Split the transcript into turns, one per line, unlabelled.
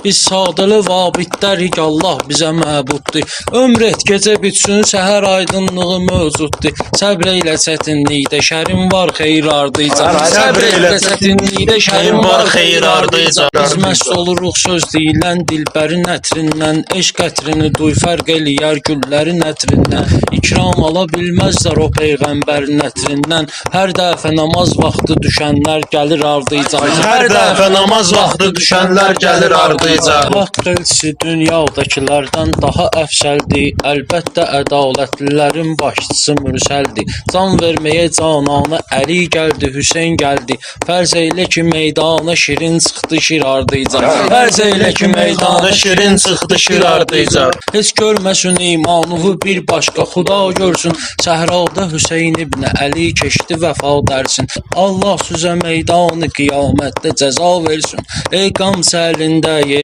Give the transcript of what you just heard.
Biz sadılı vabitlərik, Allah bizə məbuddur. Ömr et gecə bitsin, səhər aydınlığı mövcuddur. Səbr eylə çətinlikdə, şərin var xeyir ardıca. Səbr eylə çətinlikdə, şərin var xeyir ardıca. Biz məst oluruq söz deyilən dilbərin ətrindən. Eşq ətrini duy, fərq eləyər güllərin ətrindən. İkram ala bilməzlər o peyğəmbərin ətrindən. Hər dəfə namaz vaxtı düşənlər gəlir ardıca.
Hər dəfə namaz vaxtı düşənlər gəlir ardıca.
Haqq elçisi dünyadakilərdən daha əfsəldir. Əlbəttə ədalətlilərin başçısı mürsəldir. Can verməyə cananə Əli gəldi, Hüseyn gəldi. Fərz eylə ki meydana şirin çıxdı şir ardıca. Fərz eylə ki meydana
şirin çıxdı şir ardıca.
Heç görməsin imanını bir başqa Xuda görsün. Səhrada Hüseyn ibn Əli keçdi vəfa dərsin. Allah sizə meydanı qiyamətdə cəza versin. Ey qam səlində